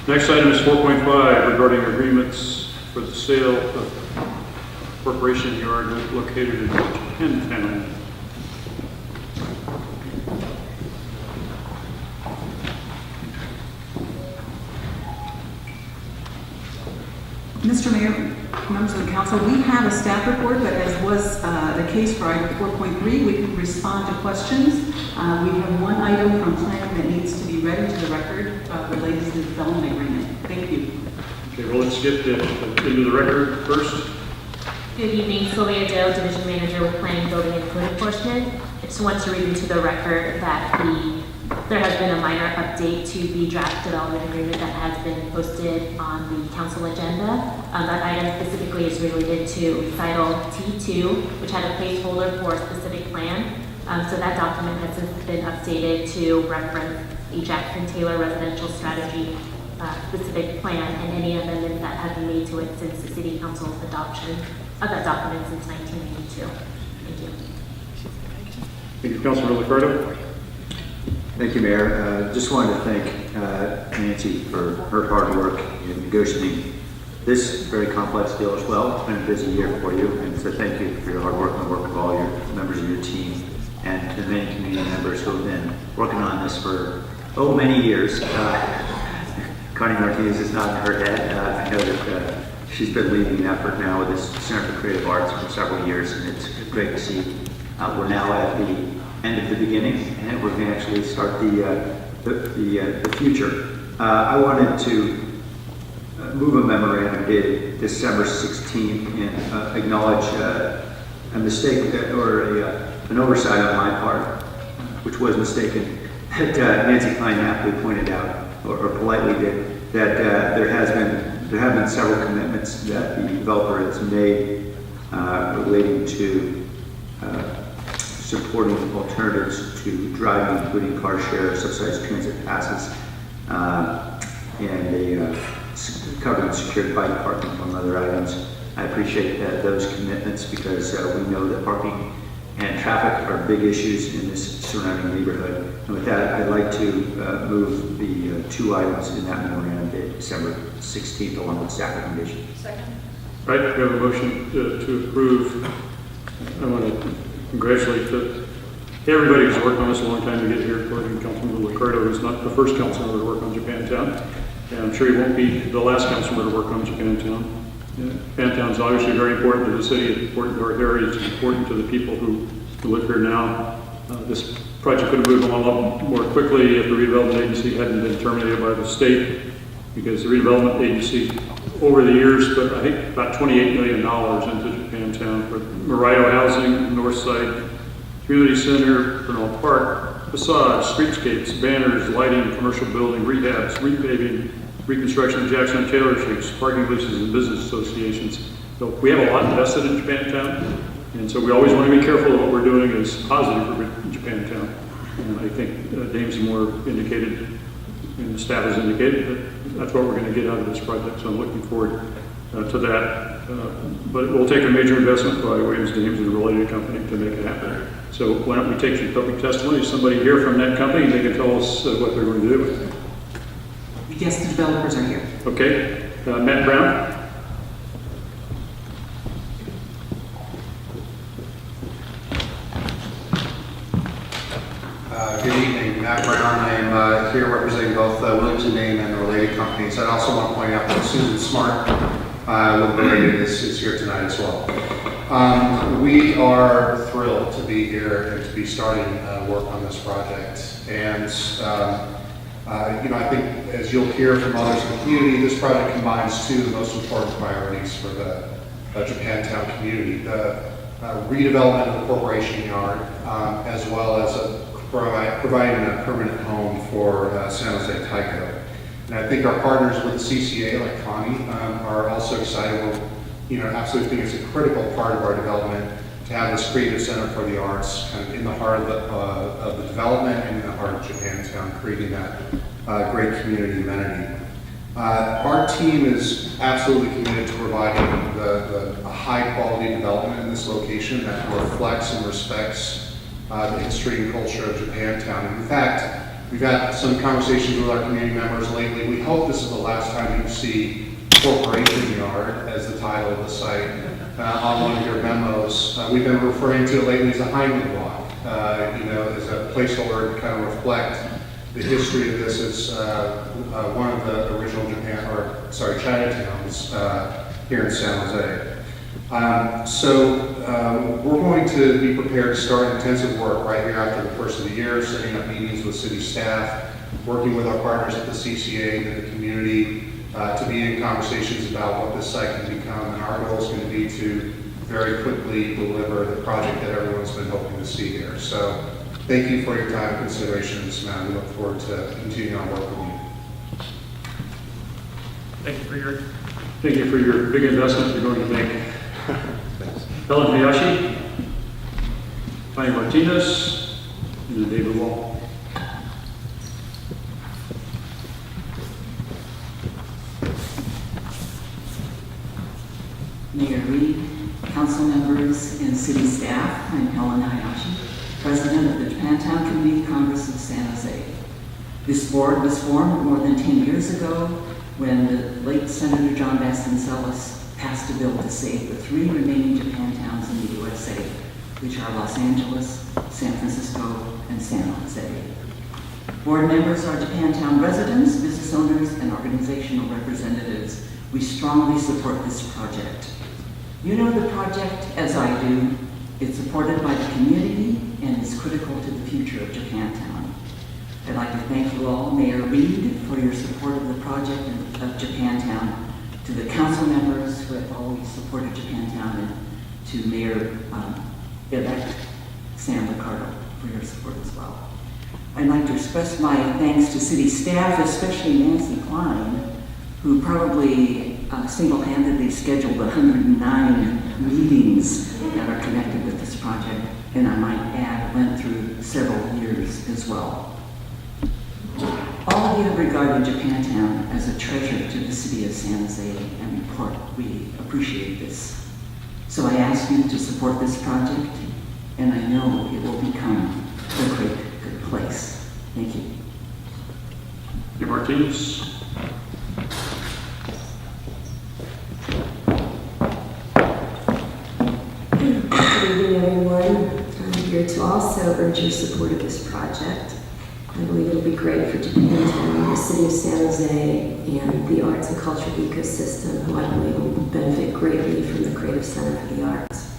Next item is 4.5 regarding agreements for the sale of corporation yard located in Japantown. Mr. Mayor, members of the council, we have a staff report, but as was the case for item 4.3, we can respond to questions. We have one item from planning that needs to be read into the record related to the development agreement. Thank you. Okay, well, let's get into the record first. Good evening, Sylvia Doe, Division Manager with Planning, Building, and Code Enforcement. I just want to read into the record that there has been a minor update to the draft development agreement that has been posted on the council agenda. That item specifically is related to recital T2, which had a placeholder for a specific plan. So that document has been updated to reference a Jackson Taylor residential strategy specific plan and any amendments that have been made to it since the City Council's adoption of that document since 1982. Thank you. Thank you, Councilor Ricardo. Thank you, Mayor. Just wanted to thank Nancy for her hard work in negotiating this very complex deal as well. It's been a busy year for you, and so thank you for your hard work and the work of all your members of your team and the many community members who have been working on this for, many years. Connie Martinez is nodding her head. I know that she's been leading the effort now with this Center for Creative Arts for several years, and it's great to see we're now at the end of the beginning, and we're going to actually start the future. I wanted to move a memorandum dated December 16th and acknowledge a mistake or an oversight on my part, which was mistaken, that Nancy Klein aptly pointed out, or politely did, that there have been several commitments that the developer has made relating to supporting alternatives to driving, including car share, subsidized transit passes, and a covered and secured bike parking, among other items. I appreciate those commitments because we know that parking and traffic are big issues in this surrounding neighborhood. And with that, I'd like to move the two items in that memorandum dated December 16th along with staff recommendation. Second. All right, we have a motion to approve. I want to congratulate everybody who's worked on this a long time to get here, including Councilman Ricardo, who's not the first councilman to work on Japantown. And I'm sure he won't be the last councilman to work on Japantown. Japantown is obviously very important to the city, it's important to our area, it's important to the people who live here now. This project could have moved along a lot more quickly if the redevelopment agency hadn't been terminated by the state, because the redevelopment agency over the years put, I think, about $28 million into Japantown for Morito housing, North Side Community Center, Bernal Park, facades, streetscapes, banners, lighting, commercial building, rehabs, repaving, reconstruction of Jackson and Taylor Streets, parking leases, and business associations. So we have a lot invested in Japantown, and so we always want to be careful that what we're doing is positive for Japantown. And I think Dame Zamora indicated, and the staff has indicated, that that's what we're going to get out of this project. So I'm looking forward to that. But it will take a major investment by Williams Dames and a related company to make it happen. So why don't we take some public testimony? Somebody here from that company, they can tell us what they're going to do with it. Yes, the developers are here. Okay, Matt Brown. Good evening, Matt Brown. I am here representing both Williams & Dame and the related companies. I'd also want to point out that Susan Smart, with related, is here tonight as well. We are thrilled to be here and to be starting work on this project. And I think as you'll hear from others in the community, this project combines two of the most important priorities for the Japantown community: the redevelopment of the corporation yard, as well as providing a permanent home for San Jose Tyco. And I think our partners with the CCA, like Connie, are also excited. We, absolutely think it's a critical part of our development to have this creative center for the arts kind of in the heart of the development and in the heart of Japantown, creating that great community amenity. Our team is absolutely committed to providing a high-quality development in this location that reflects and respects the history and culture of Japantown. And in fact, We've had some conversations with our community members lately. We hope this is the last time you see Corporation Yard as the title of the site on one of your memos. We've been referring to it lately as a Heinlein Walk, as a placeholder to kind of reflect the history of this as one of the original Chinatowns here in San Jose. We're going to be prepared to start intensive work right here after the first of the year, setting up meetings with city staff, working with our partners at the CCA and the community to be in conversations about what this site can become. And our goal is going to be to very quickly deliver the project that everyone's been hoping to see here. So thank you for your time and consideration in this matter. We look forward to continuing our work with you. Thank you for your big investment you're going to make. Helen Hayashi, Tanya Martinez, and then David Wall. Mayor Reed, council members, and city staff, I'm Helen Hayashi, president of the Japantown Community Congress of San Jose. This board was formed more than 10 years ago when the late Senator John Vasconcellos passed a bill to save the 3 remaining Japantowns in the USA, which are Los Angeles, San Francisco, and San Jose. Board members are Japantown residents, business owners, and organizational representatives. We strongly support this project. You know the project as I do. It's supported by the community and is critical to the future of Japantown. I'd like to thank you all, Mayor Reed, for your support of the project of Japantown, to the council members who have always supported Japantown, and to Mayor-elect Sam Ricardo for your support as well. I'd like to express my thanks to city staff, especially Nancy Klein, who probably single-handedly scheduled 109 meetings that are connected with this project, and I might add, went through several years as well. All of you have regarded Japantown as a treasure to the city of San Jose, and we appreciate this. So I ask you to support this project, and I know it will become a great, good place. Thank you. Mayor Martinez. Good evening, everyone. I'm here to also urge your support of this project. I believe it'll be great for Japantown, the city of San Jose, and the arts and culture ecosystem, who I believe will benefit greatly from the Creative Center for the Arts.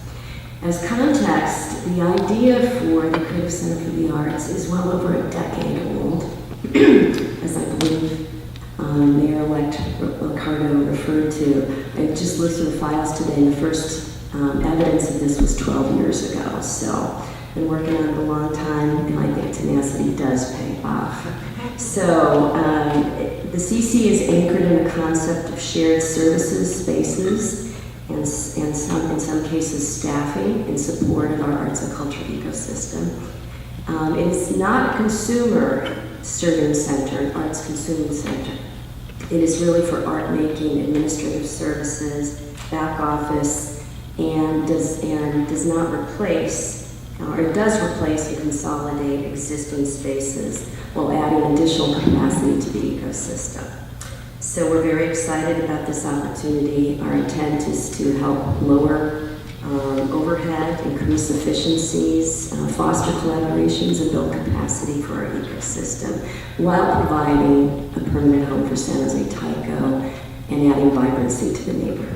As context, the idea for the Creative Center for the Arts is well over a decade old, as I believe Mayor-elect Ricardo referred to. I just looked through the files today, and the first evidence of this was 12 years ago. So been working on it a long time, and I think tenacity does pay off. So the CC is anchored in a concept of shared services, spaces, and in some cases staffing in support of our arts and culture ecosystem. It's not a consumer-serving center, arts consuming center. It is really for art making, administrative services, back office, and does not replace, or it does replace and consolidate existing spaces while adding additional capacity to the ecosystem. So we're very excited about this opportunity. Our intent is to help lower overhead, increase efficiencies, foster collaborations, and build capacity for our ecosystem while providing a permanent home for San Jose Tyco and adding vibrancy to the neighborhood.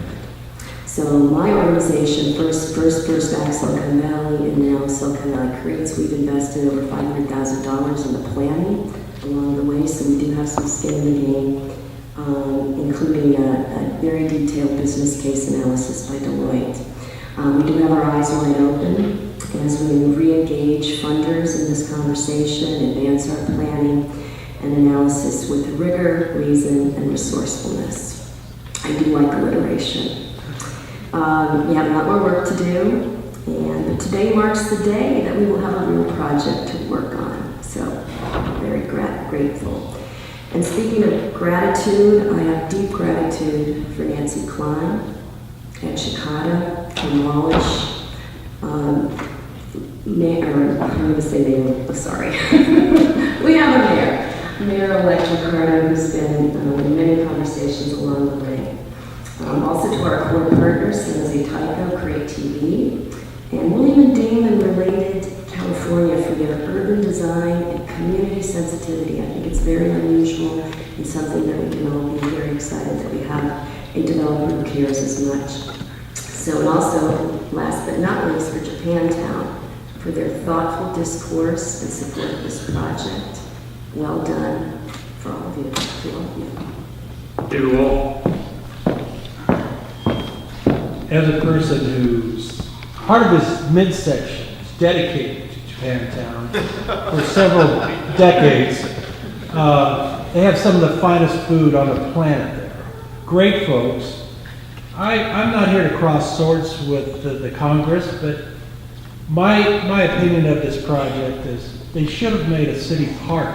So my organization, First Back Silicon Valley, and now Silicon Valley Creates, we've invested over $500,000 in the planning along the way, so we do have some skin in the game, including a very detailed business case analysis by Deloitte. We do have our eyes wide open as we re-engage funders in this conversation, advance our planning and analysis with rigor, reason, and resourcefulness. I do like alliteration. We have a lot more work to do, and today marks the day that we will have a real project to work on. So, very grateful. And speaking of gratitude, I have deep gratitude for Nancy Klein, Ed Shikata, Kim Walsh, I'm going to say name, I'm sorry. We have a mayor. with many conversations along the way. Also to our core partners, San Jose Tyco, Create TV, and William & Dame and Related California for their urban design and community sensitivity. I think it's very unusual and something that we can all be very excited that we have a developer who cares as much. So, and also, last but not least, for Japantown, for their thoughtful discourse and support of this project. Well done for all of you. To all of you. David Wall. As a person who's part of this midsection is dedicated to Japantown for several decades, they have some of the finest food on the planet there. Great folks. I'm not here to cross swords with the Congress, but my opinion of this project is they should have made a city park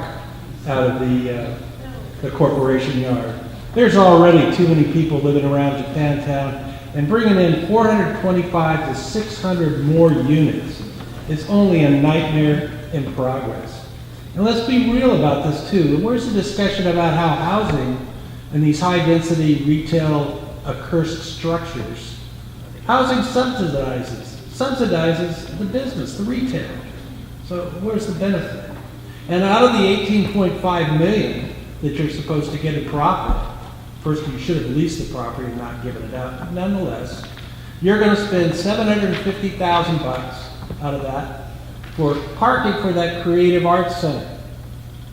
out of the corporation yard. There's already too many people living around Japantown, and bringing in 425 to 600 more units is only a nightmare in progress. And let's be real about this too. Where's the discussion about how housing in these high-density retail accursed structures, housing subsidizes the business, the retail. So where's the benefit? And out of the 18.5 million that you're supposed to get in profit, first you should have leased the property and not given it out. Nonetheless, you're going to spend $750,000 out of that for parking for that creative arts center.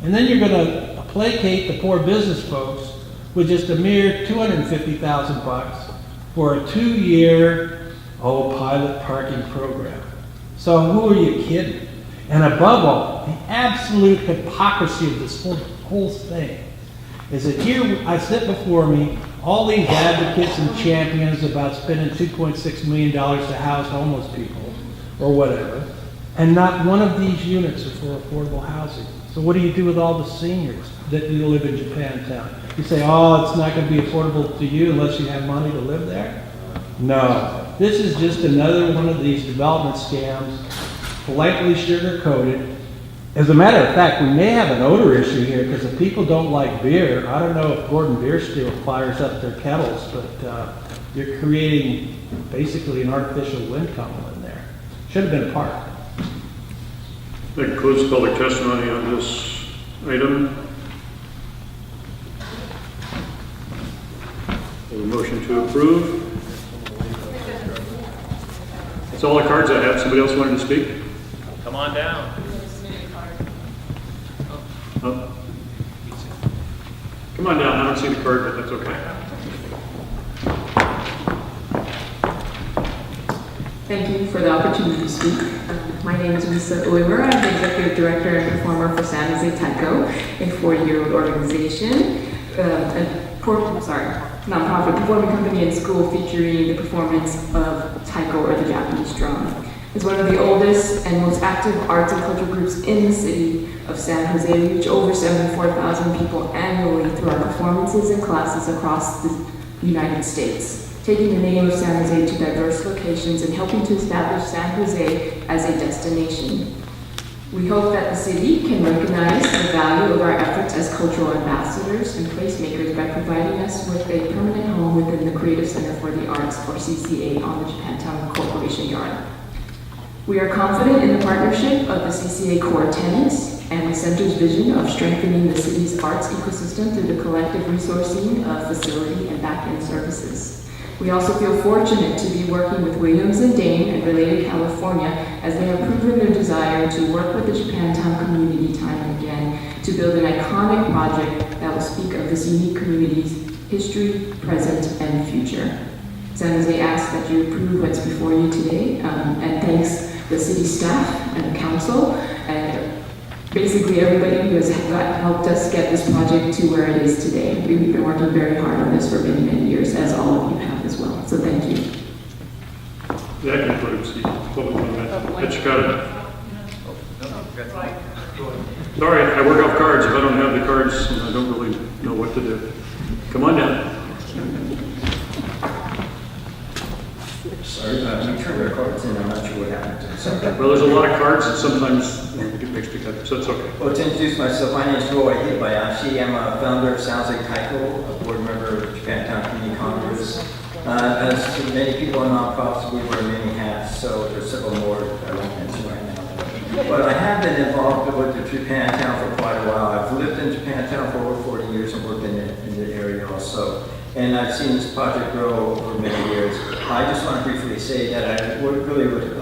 And then you're going to placate the poor business folks with just a mere $250,000 for a 2-year pilot parking program. So who are you kidding? And above all, the absolute hypocrisy of this whole thing is that here I sit before me all these advocates and champions about spending $2.6 million to house homeless people or whatever, and not one of these units are for affordable housing. So what do you do with all the seniors that live in Japantown? You say, oh, it's not going to be affordable to you unless you have money to live there? No. This is just another one of these development scams, politely sugar-coated. As a matter of fact, we may have an odor issue here because if people don't like beer, I don't know if Gordon Beer Steel fires up their kettles, but you're creating basically an artificial wind tunnel in there. Should have been a park. That concludes public testimony on this item. A motion to approve. That's all the cards I have. Somebody else wanted to speak? Come on down. Oh. Come on down. I don't see the card, but that's okay. Thank you for the opportunity to speak. My name is Lisa Uiwer. I'm the Executive Director and Performer for San Jose Tyco, a 40-year-old organization, nonprofit performing company and school featuring the performance of taiko or the Japanese drum. It's one of the oldest and most active arts and cultural groups in the city of San Jose. We reach over 74,000 people annually through our performances and classes across the United States, taking the name of San Jose to diverse locations and helping to establish San Jose as a destination. We hope that the city can recognize the value of our efforts as cultural ambassadors and placemakers by providing us with a permanent home within the Creative Center for the Arts, or CCA, on the Japantown Corporation Yard. We are confident in the partnership of the CCA core tenants and the center's vision of strengthening the city's arts ecosystem through the collective resourcing of facility and back-end services. We also feel fortunate to be working with Williams & Dame and Related California, as they have proven their desire to work with the Japantown community time and again to build an iconic project that will speak of this unique community's history, present, and future. San Jose asks that you approve what's before you today, and thanks the city staff and council, and basically everybody who has helped us get this project to where it is today. We've been working very hard on this for many, many years, as all of you have as well. So thank you. That concludes the public comment. Mitch, got it? Sorry, I work off cards. If I don't have the cards, I don't really know what to do. Come on down. Sorry, I'm sure there are cards in. I'm not sure what happened to them. Well, there's a lot of cards, and sometimes you get mixed acoustic type, so it's okay. Well, to introduce myself, my name is Roy Hibayashi. I'm a founder of Sounds Like Taiko, a board member of Japantown Community Congress. As many people in nonprofits, we wear many hats, so there's several more that I won't mention right now. But I have been involved with the Japantown for quite a while. I've lived in Japantown for over 40 years and worked in the area also. And I've seen this project grow over many years. I just want to briefly say that I really would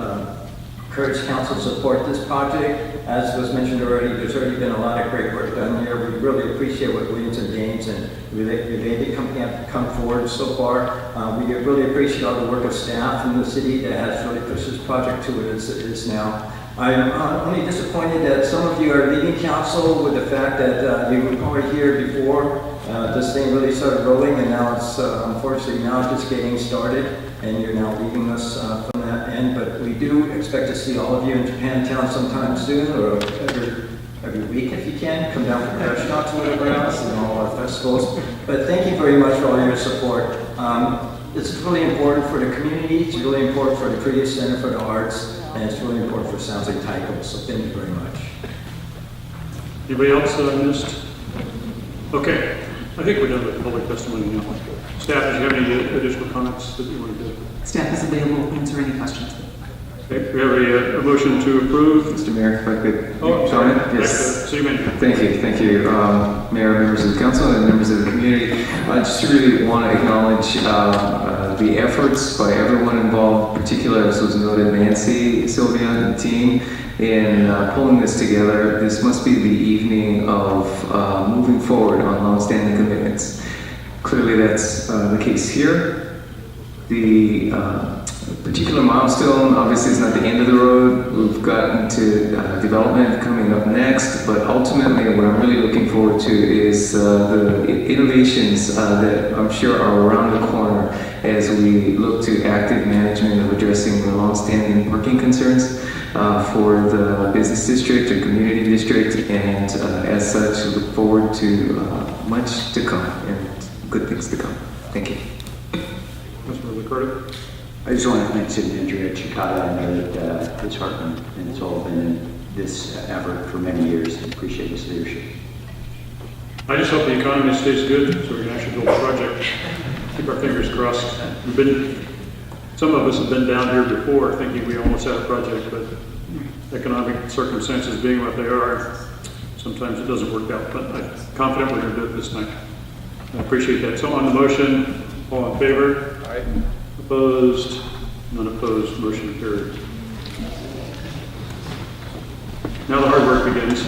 encourage council to support this project. As was mentioned already, there's already been a lot of great work done here. We really appreciate what Williams and James and related company have come forward so far. We really appreciate all the work of staff in the city that has really pushed this project to what it is now. I'm only disappointed that some of you are leaving council with the fact that you were probably here before this thing really started rolling, and now it's unfortunately now just getting started, and you're now leaving us from that end. But we do expect to see all of you in Japantown sometime soon, or every week if you can. Come down for restaurants and whatever else, and all our festivals. But thank you very much for all your support. This is really important for the community. It's really important for the Creative Center for the Arts, and it's really important for Sounds Like Taiko. So thank you very much. Anybody else missed? Okay, I think we're done with public testimony now. Staff, did you have any additional comments that you wanted to? Staff is available to answer any questions. Okay, we have a motion to approve. Mr. Mayor, if I could Oh, comment? sorry. Yes. City manager. Thank you. Mayor, members of the council, and members of the community. I just really want to acknowledge the efforts by everyone involved, particularly, as was noted, Nancy, Sylvia, and the team in pulling this together. This must be the evening of moving forward on longstanding commitments. Clearly, that's the case here. The particular milestone obviously is not the end of the road. We've gotten to development coming up next, but ultimately what I'm really looking forward to is the innovations that I'm sure are around the corner as we look to active management of addressing the long-standing parking concerns for the business district and community district, and as such look forward to much to come and good things to come. Thank you. Councilor Ricardo. I just want to thank City Manager Chikata. I know that his heart and his soul have been in this effort for many years, and appreciate his leadership. I just hope the economy stays good so we can actually build a project. Keep our fingers crossed. Some of us have been down here before thinking we almost had a project, but economic circumstances being what they are, sometimes it doesn't work out. But I'm confident we're going to do it this time. I appreciate that. So on the motion, all in favor? Aye. Opposed? None opposed. Motion carried. Now the hard work begins.